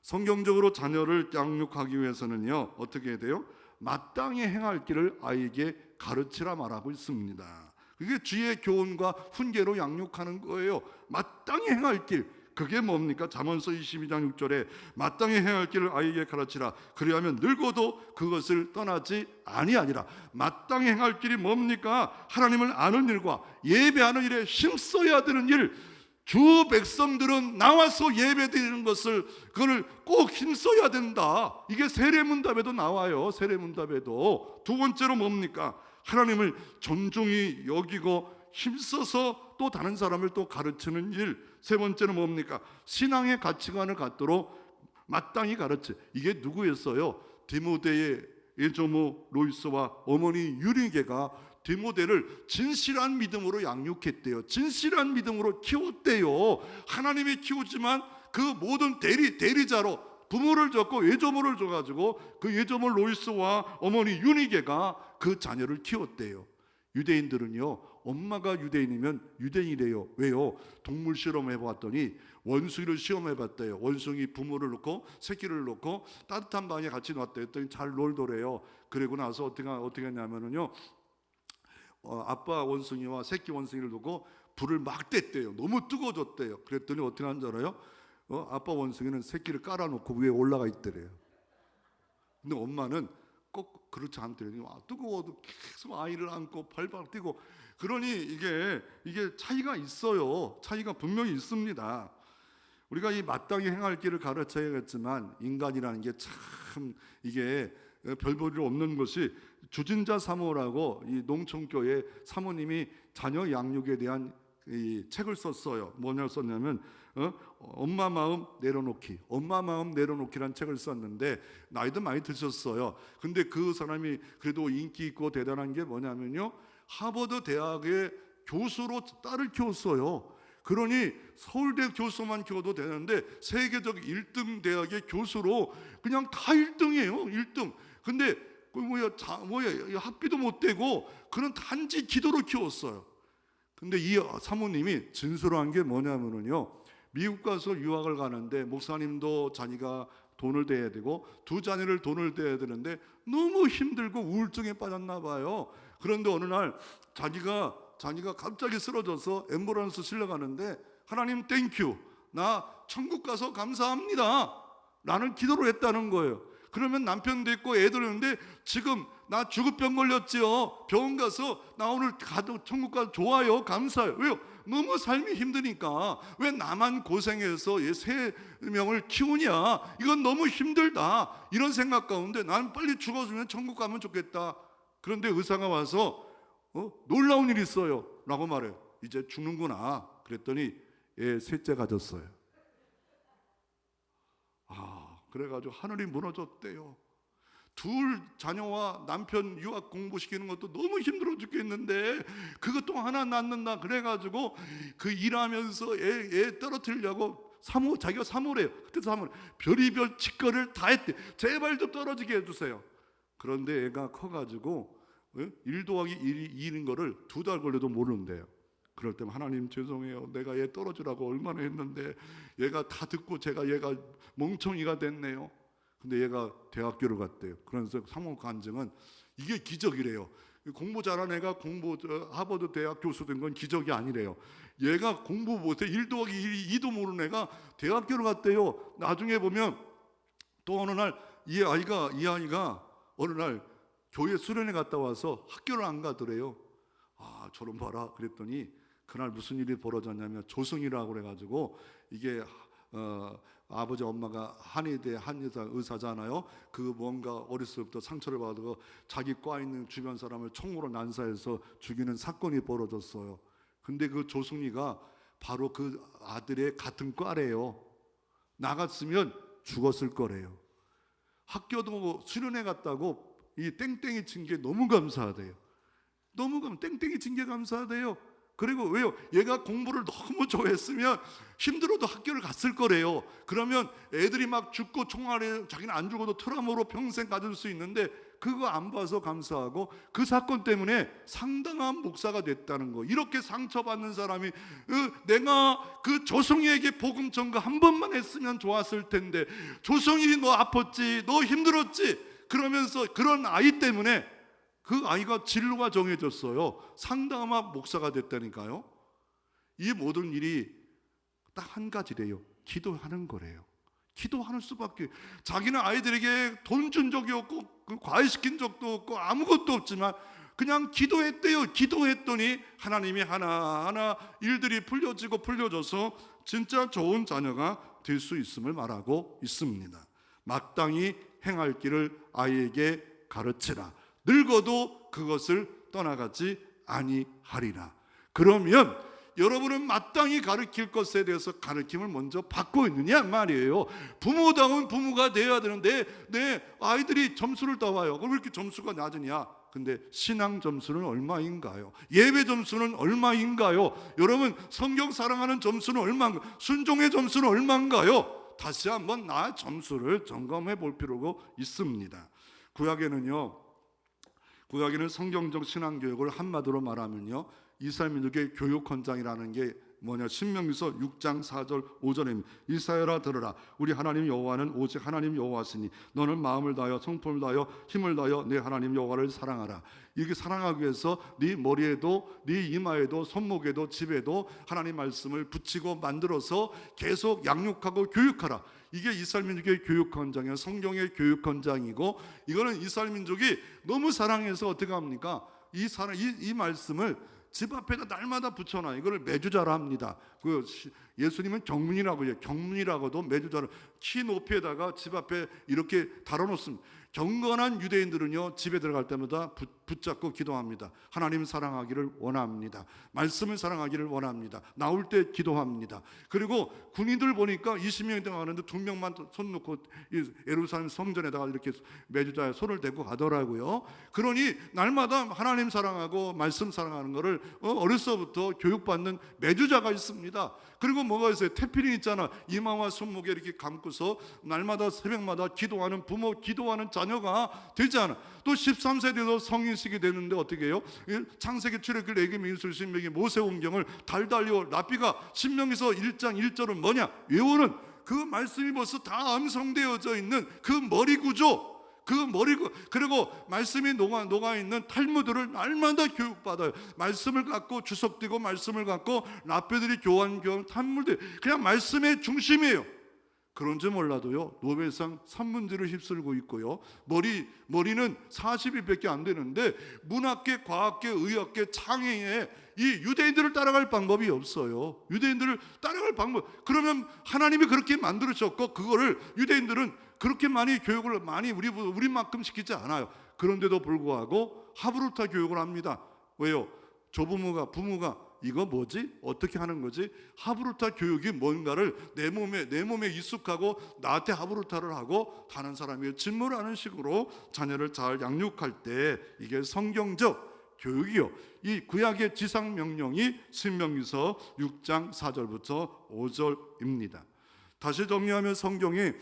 성경적으로 자녀를 양육하기 위해서는요, 어떻게 해야 돼요? 마땅히 행할 길을 아이에게 가르치라 말하고 있습니다. 그게 주의 교훈과 훈계로 양육하는 거예요. 마땅히 행할 길, 그게 뭡니까? 잠언서 22장 6절에 마땅히 행할 길을 아이에게 가르치라. 그리하면 늙어도 그것을 떠나지 아니하니라. 마땅히 행할 길이 뭡니까? 하나님을 아는 일과 예배하는 일에 힘써야 되는 일. 주 백성들은 나와서 예배드리는 것을, 그걸 꼭 힘써야 된다. 이게 세례문답에도 나와요. 세례문답에도. 두 번째로 뭡니까? 하나님을 존중히 여기고 힘써서 또 다른 사람을 또 가르치는 일. 세 번째는 뭡니까? 신앙의 가치관을 갖도록 마땅히 가르치. 이게 누구였어요? 디모데의 예조모 로이스와 어머니 유리게가 디모데를 진실한 믿음으로 양육했대요. 진실한 믿음으로 키웠대요. 하나님이 키우지만 그 모든 대리자로 부모를 줬고 예조모를 줘가지고 그 예조모 로이스와 어머니 유니게가 그 자녀를 키웠대요. 유대인들은요, 엄마가 유대인이면 유대인이래요. 왜요? 동물 실험해봤더니 원숭이를 시험해봤대요. 원숭이 부모를 놓고 새끼를 놓고 따뜻한 방에 같이 놨대요. 했더니 잘 놀더래요. 그리고 나서 어떻게 했냐면요, 아빠 원숭이와 새끼 원숭이를 두고 불을 막 뗐대요. 너무 뜨거워졌대요. 그랬더니 어떻게 하는 줄 알아요? 아빠 원숭이는 새끼를 깔아놓고 위에 올라가 있더래요. 근데 엄마는 꼭 그렇지 않더래요. 뜨거워도 계속 아이를 안고 발발 뛰고. 그러니 이게 차이가 있어요. 차이가 분명히 있습니다. 우리가 이 마땅히 행할 길을 가르쳐야겠지만, 인간이라는 게 참 이게 별 볼 일 없는 것이, 주진자 사모라고 이 농촌교회 사모님이 자녀 양육에 대한 이 책을 썼어요. 뭐냐 썼냐면 엄마 마음 내려놓기라는 책을 썼는데, 나이도 많이 드셨어요. 근데 그 사람이 그래도 인기 있고 대단한 게 뭐냐면요, 하버드 대학의 교수로 딸을 키웠어요. 그러니 서울대 교수만 키워도 되는데 세계적 1등 대학의 교수로 그냥 다 1등이에요. 1등. 근데 학비도 못 되고 그런 단지 기도로 키웠어요. 근데 이 사모님이 진술한 게 뭐냐면요, 미국 가서 유학을 가는데 목사님도 자기가 돈을 대야 되고 두 자녀를 돈을 대야 되는데 너무 힘들고 우울증에 빠졌나 봐요. 그런데 어느 날 자기가 갑자기 쓰러져서 앰뷸런스 실려가는데, 하나님 땡큐, 나 천국 가서 감사합니다 라는 기도를 했다는 거예요. 그러면 남편도 있고 애들 있는데 지금 나 죽을 병 걸렸지요. 병원 가서 나 오늘 가도 천국 가서 좋아요, 감사해요. 왜요? 너무 삶이 힘드니까. 왜 나만 고생해서 얘 3명을 키우냐, 이건 너무 힘들다, 이런 생각 가운데 나는 빨리 죽어주면 천국 가면 좋겠다. 그런데 의사가 와서 놀라운 일이 있어요 라고 말해요. 이제 죽는구나. 그랬더니 얘 셋째 가졌어요. 그래가지고 하늘이 무너졌대요. 둘 자녀와 남편 유학 공부시키는 것도 너무 힘들어 죽겠는데 그것도 하나 낳는다. 그래가지고 그 일하면서 애 떨어뜨리려고 자기가 사모래요. 그때 사모 별의별 짓거리를 다 했대. 제발 좀 떨어지게 해주세요. 그런데 애가 커가지고 1 더하기 1이 2인 거를 2달 걸려도 모르는데요. 그럴 때면 하나님 죄송해요. 내가 얘 떨어지라고 얼마나 했는데 얘가 다 듣고 얘가 멍청이가 됐네요. 근데 얘가 대학교를 갔대요. 그래서 사모 간증은 이게 기적이래요. 공부 잘한 애가 하버드 대학 교수 된 건 기적이 아니래요. 얘가 공부 못해 1 더하기 1이 2도 모르는 애가 대학교를 갔대요. 나중에 보면 또 어느 날 이 아이가 어느 날 교회 수련회 갔다 와서 학교를 안 가더래요. 저런 봐라. 그랬더니 그날 무슨 일이 벌어졌냐면 조승이라고 그래가지고 이게 아버지 엄마가 한의대 한의사 의사잖아요. 그 뭔가 어렸을 때부터 상처를 받고 자기 과 있는 주변 사람을 총으로 난사해서 죽이는 사건이 벌어졌어요. 근데 그 조승이가 바로 그 아들의 같은 과래요. 나갔으면 죽었을 거래요. 학교도 수련회 갔다고 이 땡땡이 친 게 너무 감사하대요. 땡땡이 친 게 감사하대요. 그리고 왜요? 얘가 공부를 너무 좋아했으면 힘들어도 학교를 갔을 거래요. 그러면 애들이 막 죽고 총알에 자기는 안 죽어도 트라우마로 평생 가질 수 있는데 그거 안 봐서 감사하고 그 사건 때문에 상당한 목사가 됐다는 거. 이렇게 상처받는 사람이 내가 그 조성이에게 복음 전가 한 번만 했으면 좋았을 텐데 조성이 너 아팠지, 너 힘들었지, 그러면서 그런 아이 때문에 그 아이가 진로가 정해졌어요. 상당한 목사가 됐다니까요. 이 모든 일이 딱 한 가지래요. 기도하는 거래요. 기도하는 수밖에. 자기는 아이들에게 돈 준 적이 없고 과외시킨 적도 없고 아무것도 없지만 그냥 기도했대요. 기도했더니 하나님이 하나하나 일들이 풀려져서 진짜 좋은 자녀가 될 수 있음을 말하고 있습니다. 마땅히 행할 길을 아이에게 가르치라. 늙어도 그것을 떠나가지 아니하리라. 그러면 여러분은 마땅히 가르칠 것에 대해서 가르침을 먼저 받고 있느냐 말이에요. 부모다운 부모가 되어야 되는데 내 아이들이 점수를 따와요. 그럼 왜 이렇게 점수가 낮으냐? 근데 신앙 점수는 얼마인가요? 예배 점수는 얼마인가요? 여러분 성경 사랑하는 점수는 얼마인가요? 순종의 점수는 얼마인가요? 다시 한번 나 점수를 점검해 볼 필요가 있습니다. 구약에는 성경적 신앙교육을 한마디로 말하면요, 이스라엘민족의 교육헌장이라는 게 뭐냐, 신명기서 6장 4절 5절입니다. 이스라엘아 들으라. 우리 하나님 여호와는 오직 하나님 여호와시니 너는 마음을 다하여 성품을 다하여 힘을 다하여 내 하나님 여호와를 사랑하라. 이렇게 사랑하기 위해서 네 머리에도 네 이마에도 손목에도 집에도 하나님 말씀을 붙이고 만들어서 계속 양육하고 교육하라. 이게 이스라엘 민족의 교육헌장이에요. 성경의 교육헌장이고, 이거는 이스라엘 민족이 너무 사랑해서 어떻게 합니까? 이 말씀을 집 앞에다 날마다 붙여놔. 이거를 매주자라 합니다. 그 예수님은 경문이라고 해요. 경문이라고도 매주자를 키 높이에다가 집 앞에 이렇게 달아놓습니다. 경건한 유대인들은요, 집에 들어갈 때마다 붙잡고 기도합니다. 하나님 사랑하기를 원합니다. 말씀을 사랑하기를 원합니다. 나올 때 기도합니다. 그리고 군인들 보니까 20명이 들어가는데 2명만 손 놓고 예루살렘 성전에다가 이렇게 매주자에 손을 대고 가더라고요. 그러니 날마다 하나님 사랑하고 말씀 사랑하는 거를 어려서부터 교육받는 매주자가 있습니다. 그리고 뭐가 있어요? 테필린 있잖아. 이마와 손목에 이렇게 감고서 날마다 새벽마다 기도하는 부모, 기도하는 자녀가 되지 않아. 또 13세 돼서 성인식이 되는데 어떻게 해요? 창세기, 출애굽기, 레위기, 민수기, 신명기, 모세오경을 달달 외워. 라삐가 신명기서 1장 1절은 뭐냐? 외우는 그 말씀이 벌써 다 암송되어져 있는 그 머리 구조, 그 머리 그리고 말씀이 녹아 있는 탈무드를 날마다 교육받아요. 말씀을 갖고 주석되고 말씀을 갖고 라페들이 교환 탈무드 그냥 말씀의 중심이에요. 그런지 몰라도요 노벨상 3문제를 휩쓸고 있고요 머리는 40일밖에 안 되는데 문학계, 과학계, 의학계, 창의에 이 유대인들을 따라갈 방법이 없어요. 유대인들을 따라갈 방법 그러면 하나님이 그렇게 만들으셨고 그거를 유대인들은 그렇게 많이 교육을 많이 우리만큼 시키지 않아요. 그런데도 불구하고 하브루타 교육을 합니다. 왜요? 부모가 이거 뭐지? 어떻게 하는 거지? 하브루타 교육이 뭔가를 내 몸에 익숙하고 나한테 하브루타를 하고 다른 사람이 질문하는 식으로 자녀를 잘 양육할 때 이게 성경적 교육이요. 이 구약의 지상 명령이 신명기서 6장 4절부터 5절입니다. 다시 정리하면 성경이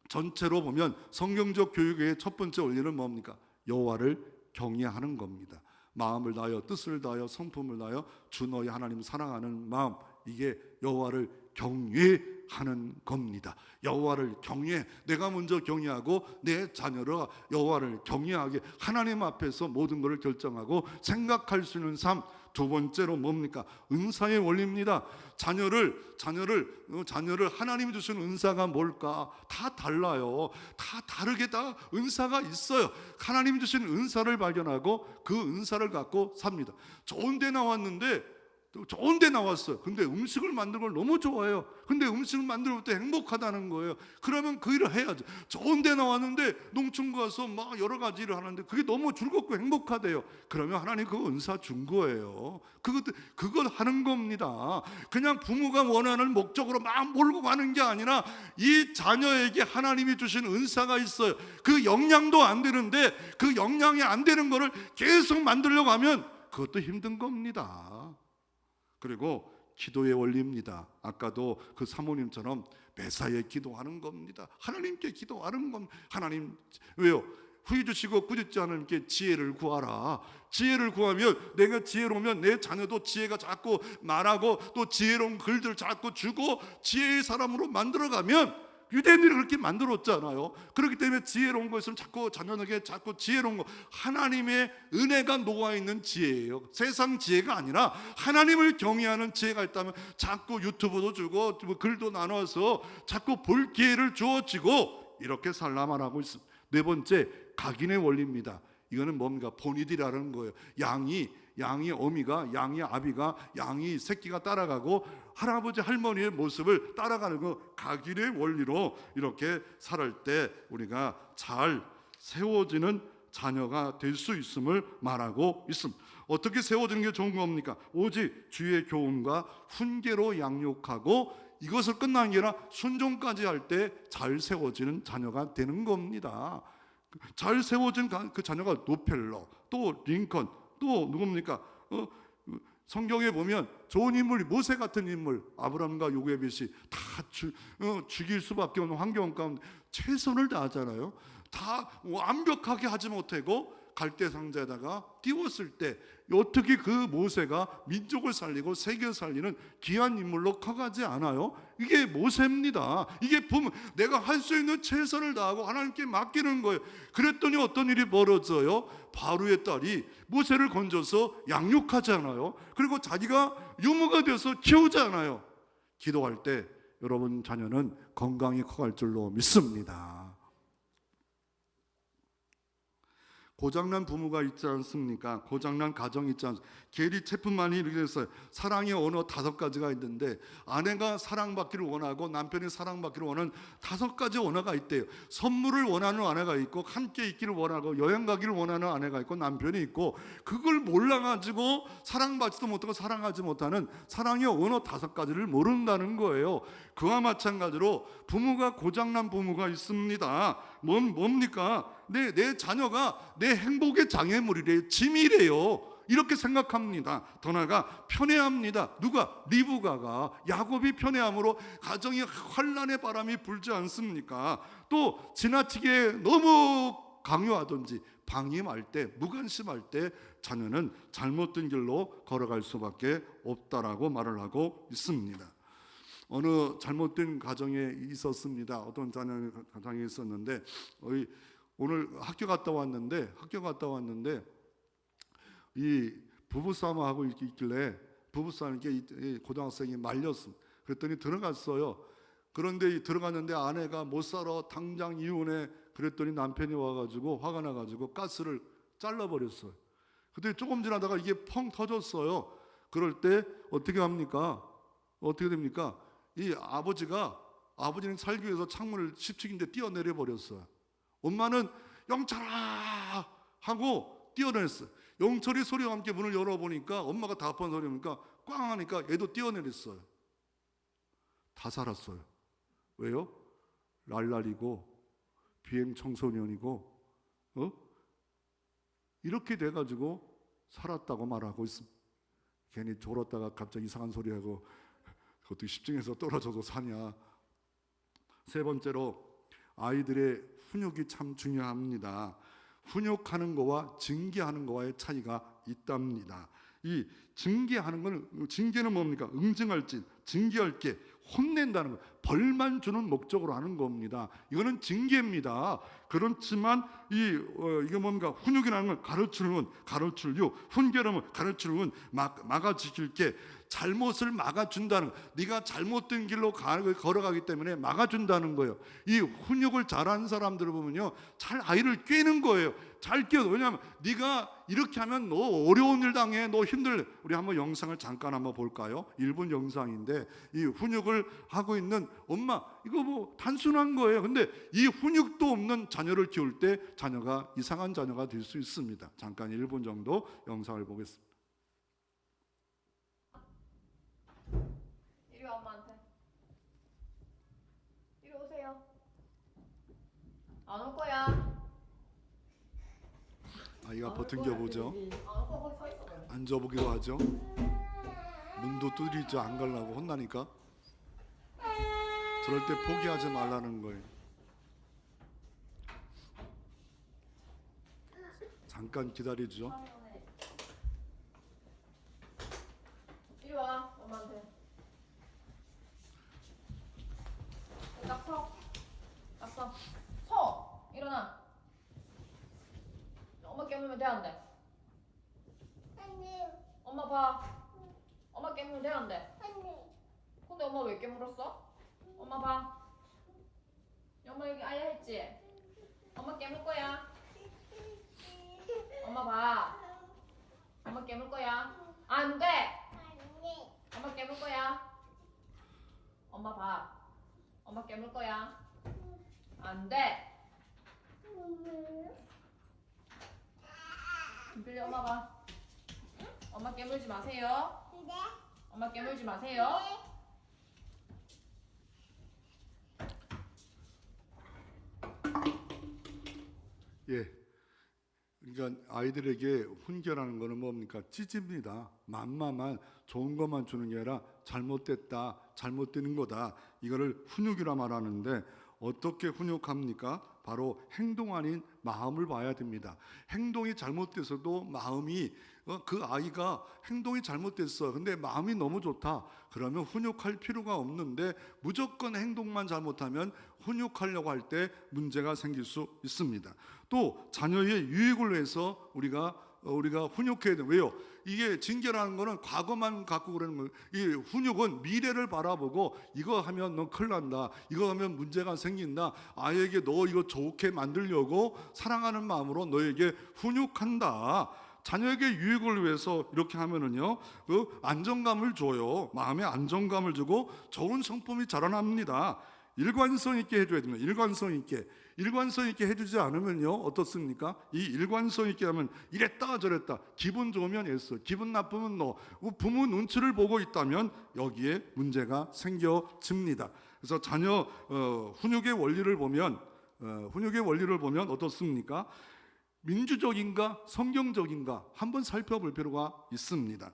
전체로 보면 성경적 교육의 첫 번째 원리는 뭡니까? 여호와를 경외하는 겁니다. 마음을 다하여 뜻을 다하여 성품을 다하여 주 너희 하나님 사랑하는 마음, 이게 여호와를 경외하는 겁니다. 여호와를 경외, 내가 먼저 경외하고 내 자녀가 여호와를 경외하게 하나님 앞에서 모든 것을 결정하고 생각할 수 있는 삶. 두 번째로 뭡니까? 은사의 원리입니다. 자녀를 하나님이 주신 은사가 뭘까? 다 달라요. 다 다르게 다 은사가 있어요. 하나님이 주신 은사를 발견하고 그 은사를 갖고 삽니다. 좋은 데 나왔어요. 근데 음식을 만드는 걸 너무 좋아해요. 근데 음식을 만들 때 행복하다는 거예요. 그러면 그 일을 해야죠. 좋은 데 나왔는데 농촌 가서 막 여러 가지 일을 하는데 그게 너무 즐겁고 행복하대요. 그러면 하나님 그거 은사 준 거예요. 그걸 하는 겁니다. 그냥 부모가 원하는 목적으로 막 몰고 가는 게 아니라 이 자녀에게 하나님이 주신 은사가 있어요. 그 영양도 안 되는데 그 영양이 안 되는 거를 계속 만들려고 하면 그것도 힘든 겁니다. 그리고 기도의 원리입니다. 아까도 그 사모님처럼 매사에 기도하는 겁니다. 하나님께 기도하는 겁니다. 하나님 왜요? 후회 주시고 꾸짖지 않으니까 지혜를 구하라. 지혜를 구하면 내가 지혜로우면 내 자녀도 지혜가 자꾸 말하고 또 지혜로운 글들 자꾸 주고 지혜의 사람으로 만들어가면 유대인들이 그렇게 만들었잖아요. 그렇기 때문에 지혜로운 것은 자꾸 자녀에게 자꾸 지혜로운 거 하나님의 은혜가 녹아있는 지혜예요. 세상 지혜가 아니라 하나님을 경외하는 지혜가 있다면 자꾸 유튜브도 주고 글도 나눠서 자꾸 볼 기회를 주어지고 이렇게 살라만 하고 있습니다. 네 번째 각인의 원리입니다. 이거는 뭡니까? 본이디라는 거예요. 양이 어미가 양이 아비가 양이 새끼가 따라가고 할아버지 할머니의 모습을 따라가는 거 각인의 원리로 이렇게 살을 때 우리가 잘 세워지는 자녀가 될 수 있음을 말하고 있습니다. 어떻게 세워지는 게 좋은 겁니까? 오직 주의 교훈과 훈계로 양육하고 이것을 끝난 게 아니라 순종까지 할 때 잘 세워지는 자녀가 되는 겁니다. 잘 세워진 그 자녀가 노펠러, 또 링컨, 또 누굽니까? 성경에 보면 좋은 인물이 모세 같은 인물, 아브라함과 요게벳이 다 죽일 수밖에 없는 환경 가운데 최선을 다하잖아요. 다 완벽하게 하지 못하고 갈대상자에다가 띄웠을 때 어떻게 그 모세가 민족을 살리고 세계를 살리는 귀한 인물로 커가지 않아요? 이게 모세입니다. 이게 보면 내가 할 수 있는 최선을 다하고 하나님께 맡기는 거예요. 그랬더니 어떤 일이 벌어져요? 바로의 딸이 모세를 건져서 양육하잖아요. 그리고 자기가 유모가 돼서 키우잖아요. 기도할 때 여러분 자녀는 건강히 커갈 줄로 믿습니다. 고장난 부모가 있지 않습니까? 고장난 가정이 있지 않습니까? 게리 체프만이 이렇게 했어요. 사랑의 언어 5가지가 있는데 아내가 사랑받기를 원하고 남편이 사랑받기를 원하는 5가지 언어가 있대요. 선물을 원하는 아내가 있고 함께 있기를 원하고 여행 가기를 원하는 아내가 있고 남편이 있고 그걸 몰라가지고 사랑받지도 못하고 사랑하지 못하는 사랑의 언어 5가지를 모른다는 거예요. 그와 마찬가지로 부모가 고장난 부모가 있습니다. 뭡니까? 내 자녀가 내 행복의 장애물이래요. 짐이래요. 이렇게 생각합니다. 더 나아가 편애합니다. 누가? 리브가가 야곱이 편애함으로 가정이 환란의 바람이 불지 않습니까? 또 지나치게 너무 강요하든지 방임할 때 무관심할 때 자녀는 잘못된 길로 걸어갈 수밖에 없다라고 말을 하고 있습니다. 어느 잘못된 가정에 있었습니다. 어떤 자녀의 가정에 있었는데 오늘 학교 갔다 왔는데 이 부부싸움을 하고 있길래 부부싸움 이렇게 고등학생이 말렸어. 그랬더니 들어갔어요. 그런데 들어갔는데 아내가 못 살아 당장 이혼해. 그랬더니 남편이 와가지고 화가 나가지고 가스를 잘라버렸어요. 그때 조금 지나다가 이게 펑 터졌어요. 그럴 때 어떻게 합니까? 어떻게 됩니까? 이 아버지는 살기 위해서 창문을 10층인데 뛰어내려 버렸어요. 엄마는 영철아 하고 뛰어내렸어요. 영철이 소리와 함께 문을 열어보니까 엄마가 답답한 소리니까 꽝 하니까 얘도 뛰어내렸어요. 다 살았어요. 왜요? 랄랄이고 비행 청소년이고 이렇게 돼가지고 살았다고 말하고 있습니다. 괜히 졸았다가 갑자기 이상한 소리하고 어떻게 10층에서 떨어져서 사냐. 세 번째로 아이들의 훈육이 참 중요합니다. 훈육하는 거와 징계하는 거와의 차이가 있답니다. 이 징계는 뭡니까? 응징할 진, 징계할 게 혼낸다는 거, 벌만 주는 목적으로 하는 겁니다. 이거는 징계입니다. 그렇지만 이게 뭡니까? 훈육이라는 건 가르칠 유, 훈계라면 가르치는 막아지킬 게 잘못을 막아준다는 거. 네가 잘못된 길로 걸어가기 때문에 막아준다는 거예요. 이 훈육을 잘하는 사람들을 보면요, 잘 아이를 꿰는 거예요. 잘 꿰요. 왜냐하면 네가 이렇게 하면 너 어려운 일 당해, 너 힘들래. 우리 한번 영상을 잠깐 한번 볼까요? 1분 영상인데 이 훈육을 하고 있는 엄마, 이거 뭐 단순한 거예요. 근데 이 훈육도 없는 자녀를 키울 때 자녀가 이상한 자녀가 될 수 있습니다. 잠깐 1분 정도 영상을 보겠습니다. 이리 와, 엄마한테. 이리 오세요. 안 올 거야. 아이가 버팅겨 보죠. 안 올 거야. 거기 서 있어. 그래. 앉아보기도 하죠. 문도 두드리죠. 안 가려고 혼나니까. 저럴 때 포기하지 말라는 거예요. 잠깐 기다리죠. 이리 와, 엄마한테. 딱 서. 딱 서. 서. 일어나. 엄마 깨물면 돼, 안 돼? 엄마 봐. 엄마 깨물면 돼, 안 돼? 근데 엄마 왜 깨물었어? 엄마 봐. 엄마 여기 아야 했지? 엄마 깨물 거야. 엄마 봐. 엄마 깨물 거야. 안 돼. 엄마 깨물 거야. 엄마 봐. 엄마 깨물 거야. 안 돼. 김필리 엄마 봐. 응? 엄마 깨물지 마세요. 엄마 깨물지 마세요. 예. 그러니까 아이들에게 훈계라는 거는 뭡니까? 찌집니다. 맘마만 좋은 것만 주는 게 아니라 잘못됐다, 잘못되는 거다. 이거를 훈육이라 말하는데 어떻게 훈육합니까? 바로 행동 아닌 마음을 봐야 됩니다. 행동이 잘못돼서도 마음이 그 아이가 행동이 잘못됐어. 근데 마음이 너무 좋다. 그러면 훈육할 필요가 없는데 무조건 행동만 잘못하면 훈육하려고 할 때 문제가 생길 수 있습니다. 또 자녀의 유익을 위해서 우리가 훈육해야 돼요. 왜요? 이게 징계라는 거는 과거만 갖고 그러는 거예요. 이 훈육은 미래를 바라보고 이거 하면 너 큰일 난다, 이거 하면 문제가 생긴다, 아이에게 너 이거 좋게 만들려고 사랑하는 마음으로 너에게 훈육한다. 자녀에게 유익을 위해서 이렇게 하면은요, 그 안정감을 줘요. 마음에 안정감을 주고 좋은 성품이 자라납니다. 일관성 있게 해줘야 됩니다. 일관성 있게 해주지 않으면요, 어떻습니까? 이 일관성 있게 하면 이랬다 저랬다, 기분 좋으면 애써, 기분 나쁘면 너, 부모 눈치를 보고 있다면 여기에 문제가 생겨집니다. 그래서 자녀 훈육의 원리를 보면 어떻습니까? 민주적인가 성경적인가 한번 살펴볼 필요가 있습니다.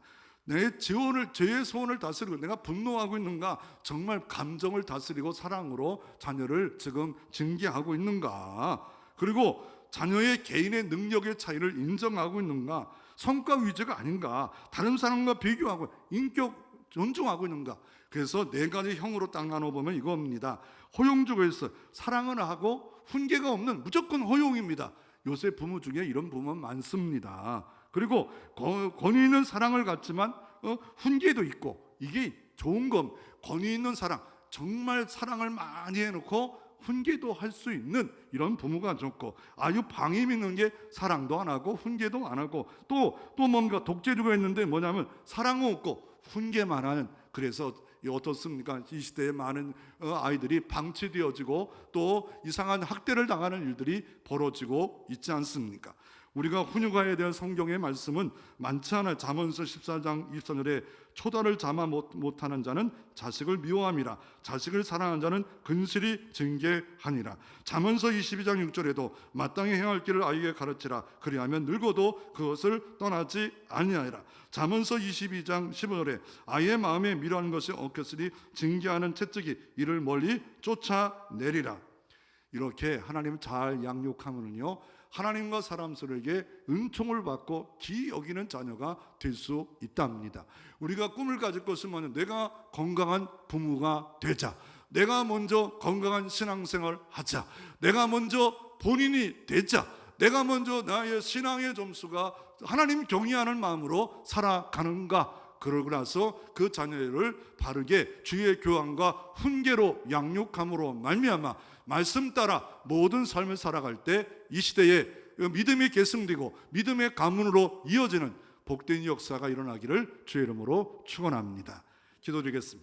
죄의 소원을 다스리고 내가 분노하고 있는가, 정말 감정을 다스리고 사랑으로 자녀를 지금 징계하고 있는가, 그리고 자녀의 개인의 능력의 차이를 인정하고 있는가, 성과 위주가 아닌가, 다른 사람과 비교하고 인격 존중하고 있는가? 그래서 네 가지 형으로 딱 나눠보면 이겁니다. 허용주가 있어요. 사랑은 하고 훈계가 없는 무조건 허용입니다. 요새 부모 중에 이런 부모 많습니다. 그리고 권위 있는 사랑을 갖지만 훈계도 있고, 이게 좋은 건 권위 있는 사랑, 정말 사랑을 많이 해놓고 훈계도 할 수 있는 이런 부모가 좋고, 아주 방임 있는 게 사랑도 안 하고 훈계도 안 하고, 또 뭔가 독재주가 있는데 뭐냐면 사랑은 없고 훈계만 하는. 그래서 어떻습니까? 이 시대에 많은 아이들이 방치되어지고 또 이상한 학대를 당하는 일들이 벌어지고 있지 않습니까? 우리가 훈육아에 대한 성경의 말씀은 많지 않아요. 잠언서 14장 24절에 초다를 잠아 못하는 자는 자식을 미워함이라, 자식을 사랑하는 자는 근실히 징계하니라. 잠언서 22장 6절에도 마땅히 행할 길을 아이에게 가르치라, 그리하면 늙어도 그것을 떠나지 아니하리라. 잠언서 22장 15절에 아이의 마음에 미련한 것이 없겠으니 징계하는 채찍이 이를 멀리 쫓아내리라. 이렇게 하나님 잘 양육하면은요, 하나님과 사람 서로에게 은총을 받고 기 여기는 자녀가 될 수 있답니다. 우리가 꿈을 가질 것은 뭐냐? 내가 건강한 부모가 되자, 내가 먼저 건강한 신앙생활 하자, 내가 먼저 본인이 되자, 내가 먼저 나의 신앙의 점수가 하나님 경외하는 마음으로 살아가는가. 그러고 나서 그 자녀를 바르게 주의 교환과 훈계로 양육함으로 말미암아 말씀 따라 모든 삶을 살아갈 때 이 시대에 믿음이 계승되고 믿음의 가문으로 이어지는 복된 역사가 일어나기를 주의 이름으로 축원합니다. 기도드리겠습니다.